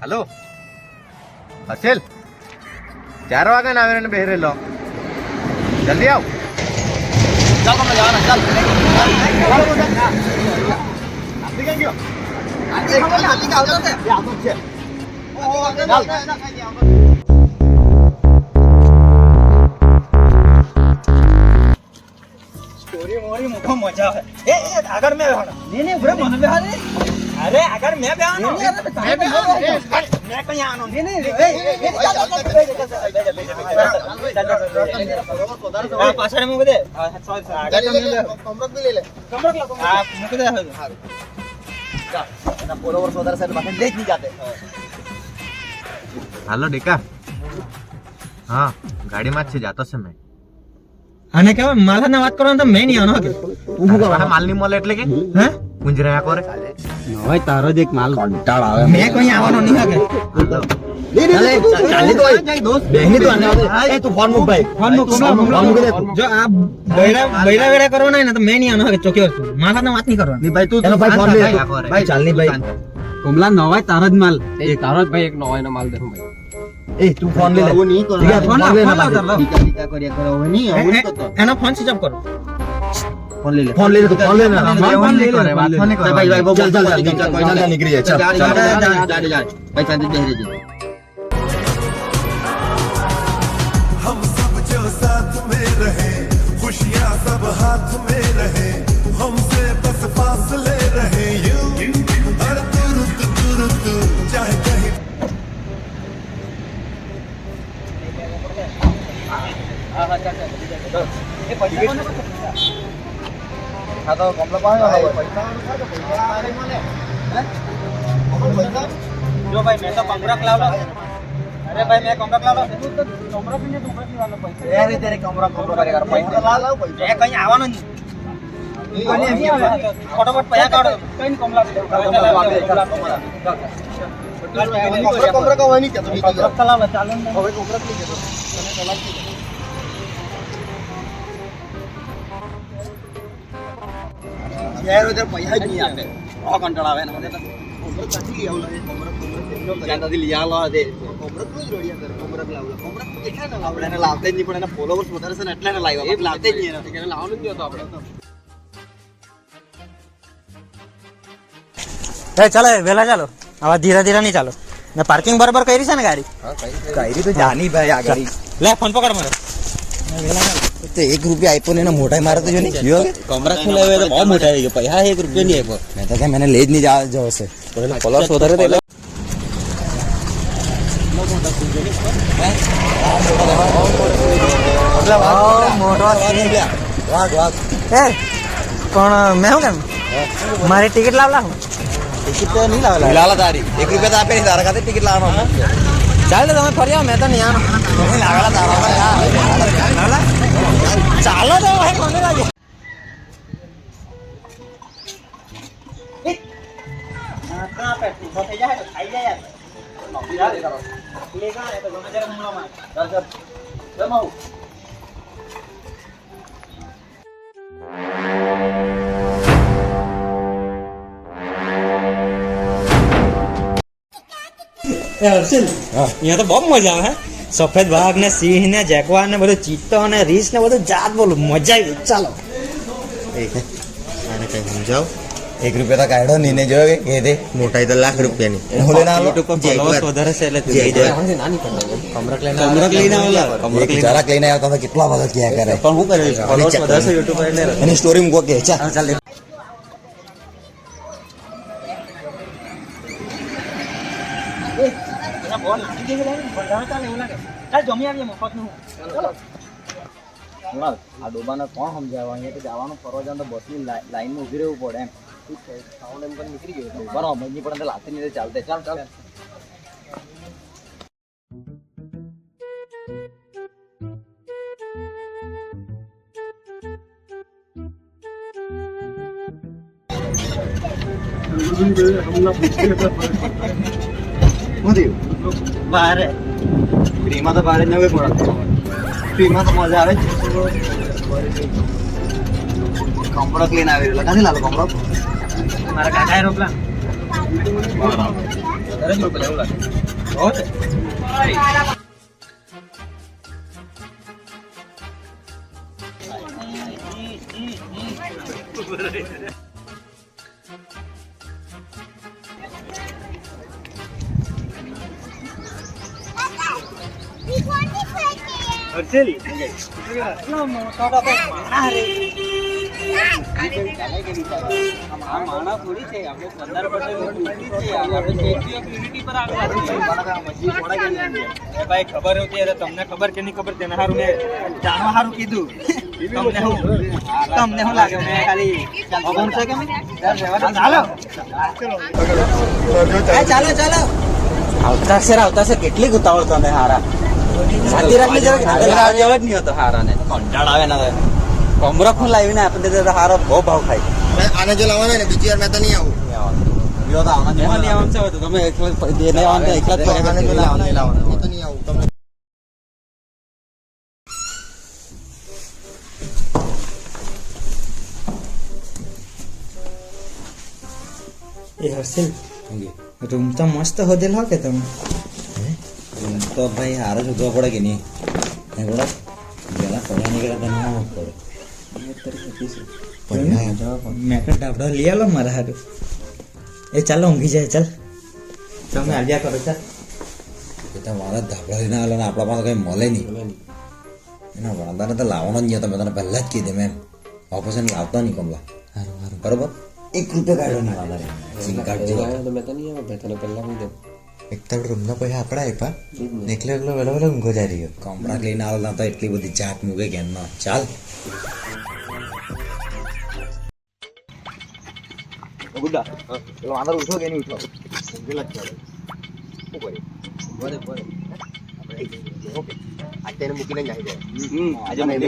hello હસેલ 4 વાગે ને આવીને બેહરેલો જલ્દી આવ ચાલ તમે જવાના ચાલ આપી કઈ ગયો આજે જલ્દી આવતો છે આવતો છે ચાલ સ્ટોરી મોરી મોટો મજા આવે એ આગળ મે બેહવાનો ને ઉભરે મને બેહારે અરે આગળ મે બેહવાનો મે કઈ આનો ને પાછળ મે બધે આગળ કમરક બી લઈ લે કમરક લા હા મૂકી દે હારું જા ના ફોલોવર સોદાર સાહેબ બાકી દેખ ની જાતે હાલો ડેકા હા ગાડીમાં જ છે જાતો છે મે અને કેવા માલના વાત કરવાનો તો મે નહીં આનો કે તું શું કરવા માલ ની મોલ એટલે કે હે ગુંજરાયા કરે નોય તારો જ એક માલ કંટાળ આવે મે કઈ આવવાનો નહીં હકે ચાલે ચાલી તો જાય દોસ્ત બેહની તો આને એ તું ફોન મૂક ભાઈ ફોન મૂક જો આ બૈરા વેરા કરવાના ને તો મે નહીં આનો હકે ચોક્યો માલના વાત નહીં કરવાની ભાઈ તું એનો ભાઈ ફોન લે ભાઈ ચાલ ની ભાઈ કમલા નવાય તારો જ માલ એ તારો જ ભાઈ એક નવાય નો માલ દે હું ભાઈ એ તું ફોન લે વો નહીં કરો ફોન લે ટીકા કર્યા કરો હવે નહીં આવું નહીં કરતો એનો ફોન સ્વિચ ઓફ કરો ફોન લે તું ફોન લે ના ફોન લે વાત ફોન કરે ભાઈ ચાલ કોઈ ના નીકળી જાય ચાલ જા ભાઈ શાંતિ બેહી રહેજે हम सब जो साथ में रहे खुशियां सब हाथ में रहे हमसे बस फासले रहे यूं हर तुरत चाहे कहीं હા તો કમ્પ્લેટ પાડો પૈસા અરે મને હે જો ભાઈ મેં તો કમરક લાવલો અરે ભાઈ મેં કમરક લાવલો કમરક ને તું કેટલી વાળો પૈસા યાર તેરે કમરક કર પૈસા લાવ પૈસા એ કઈ આવવાનો નહીં ફટાફટ પૈસા કાઢો કઈ કમલા કમરક આવવાની કે તો કમરક લાવ ચાલો હવે કમરક લઈ જતો તને ચલાવી યાર ઉધર પૈસા જ નહીં આપે ઓ કંટાળ આવે ને મને તો કોમરક કાઢી લઈ આવલા કોમરક ત્યાંથી લઈ આવલા દે કોમરક રોજ રોડિયા કરે કોમરક લાવલા કોમરક કેટલા ના લાવડા એને લાવતે જ નહીં પણ એના ફોલોવર્સ વધારે છે ને એટલે ને લાવ્યા એ લાવતે જ નહીં એને લાવવાનું જ નહોતું આપણે એ ચાલો વેલા ચાલો આવા ધીરે ધીરે નહીં ચાલો ને પાર્કિંગ બરાબર કરી છે ને ગાડી કાયરી તો જાની ભાઈ આ ગાડી લે ફોન પકડ મારો તો 1 રૂપિયા આપ્યો ને એને મોઢાઈ મારે તો જો નહીં જીઓ કમરક ખુલે તો બહુ મોટા આવી ગયો પૈસા 1 રૂપિયા નહીં આપ્યો મેં તો કે મને લે જ નહીં જશે તો એના ફોલોઅર્સ વધારે તો એટલે પણ મેં શું કેમ મારી ટિકિટ લાવલા હું ટિકિટ તો નહીં લાવેલા તારી 1 રૂપિયા તો આપે નહીં તારા ખાતે ટિકિટ લાવવાનો ચાલો તમે ફરી આવો મેં તો નહીં આવો ચાલો તો ભાઈ કોને લાગે અહીંયા તો બહુ મજા આવે સફેદ વાઘ ને સિંહ ને જેગવાર ને બધું ચિત્તો ને રીસ ને બધું જાત બોલું મજા આવી ચાલો આને કઈ સમજાવ 1 રૂપિયા તો કાઢો નહીં ને જો કે દે મોટાઈ તો લાખ રૂપિયાની હું લેના યુટ્યુબ પર ફોલોઅર્સ વધારે છે એટલે તું જઈ જાય કમરક લઈને આવો કમરક જરાક લઈને આવ્યો તો કેટલા બધા ક્યાં કરે પણ હું કરે ફોલોઅર્સ વધારે છે યુટ્યુબ પર એટલે એની સ્ટોરી મૂકો કે ચાલ ચાલ આ ડોબાને કોણ સમજાવવા અહીંયા તો જવાનું ફરવા જવાનું તો બસની લાઈનમાં ઉભી રહેવું પડે એમ ઠીક છે સાઉન્ડ એમ પણ નીકળી ગયો ડોબાનો સમજ નહીં પડે લાગતી નહીં ચાલતે ચાલ ચાલ બારે ફ્રીમાં તો બારે નવે પડે ફ્રીમાં તો મજા આવે કમ્પ્યુટર ક્લીન આવી રહ્યો ક્યાંથી લાલો કમ્પ્યુટર મારા કાકા રોપલા જ રૂપિયા એવું લાગે બહુ છે હર્ષિલ એટલો મોટો તો કઈ માણા રે આ માણા થોડી છે આપણે 15% યુનિટી છે આપણે સ્ટેચ્યુ ઓફ યુનિટી પર આવેલા છે એ ભાઈ ખબર હોતી એટલે તમને ખબર કે નહીં ખબર તેના હારું મેં જાણવા હારું કીધું તમને શું લાગે મેં ખાલી અભણ છે કે ચાલો ચાલો ચાલો આવતા છે કેટલી ઉતાવળ તને હારા સાચી રાખી જરા જેવા જ નહીં હતો હારા ને કંટાળ આવે ને કમરો ખું લાવીને આપણે તો હારો બહુ ભાવ ખાય આને જો લાવવાના ને બીજી વાર મેં તો નહીં આવું તમે એકલા એ તો નહીં આવું તમને એ હર્ષિલ રૂમ તો મસ્ત હોદેલ હો કે તમે તો ભાઈ હારો શોધવા પડે કે નહીં પેલા પડ્યા નીકળે તો ના પડે મેં તો ડાબડો લઈ આલો મારા હારું એ ચાલો ઊંઘી જાય ચાલ તમે આવ્યા કરો ચાલ એ તો મારા ધાબળા લઈને આવેલો ને આપણા પાસે કંઈ મળે નહીં એના વણદાને તો લાવવાનો જ નહીં તમે તને પહેલાં જ કીધું મેમ ઓપરેશન લાવતા નહીં કમલા બરોબર 1 રૂપિયા કાઢો નહીં વાંધા સિમ કાર્ડ જેવા એક તો રૂમના પૈસા આપણા આપ્યા એકલો એકલો વેલો વેલો ઊંઘો જાય રહ્યો કમરાક લઈને આવેલા તો એટલી બધી જાત મૂકે કે ન ચાલ ગુડા પેલો આંદર ઉઠો કે નહીં ઉઠો ઊંઘેલા જ ચાલે શું કરીએ બરે ઓકે અત્યારે મૂકીને જ આવી જાય આજે મેં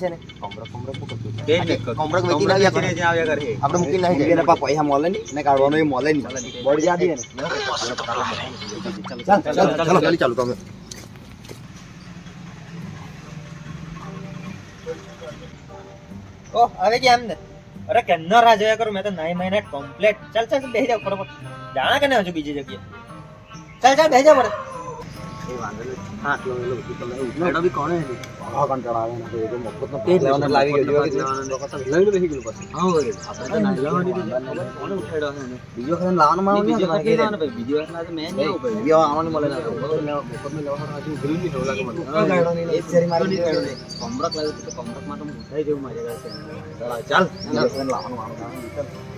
છે ને કમરક કમરક વેચી ના આવ્યા કરે આપણે મૂકીને આવી જાય એના પૈસા મળે નહીં ને કાઢવાનો એ મળે નહીં બળી જા દે ને ચાલ ચાલુ તમે ઓ હવે કેમ ને અરે કેનો રાહ જોયા કરું મેં તો 9 મહિના કમ્પ્લીટ ચાલ ચાલ બેસી જાવ ફટાફટ જાણા કે ને હજુ બીજી જગ્યાએ ચાલ ચાલ બેસી જાવ પડે એ વાંધો નહીં હા એટલો એલો ઉઠેડો બી કોણે હે આ કંટાળા આવે ને તો એ મફત નો પેટ લેવાનો લાવી ગયો લઈને બેસી ગયો પછી હા હોય આપણે તો ના લેવાની કોણે ઉઠેડો હે ને બીજો ખરા લાવવાનો માં બીજો ખરા લેવાનો ભાઈ બીજો ખરા તો મેં નહીં આવું ભાઈ બીજો આવવાનું મળે ના મફત નો લેવાનો હજુ ગ્રીન ની ઢોલા કે મને એક શેરી મારી કમરક લાવ્યો તો કમરક માં તો મુઠાઈ જેવું મારી ગયા છે ચાલ લાવવાનું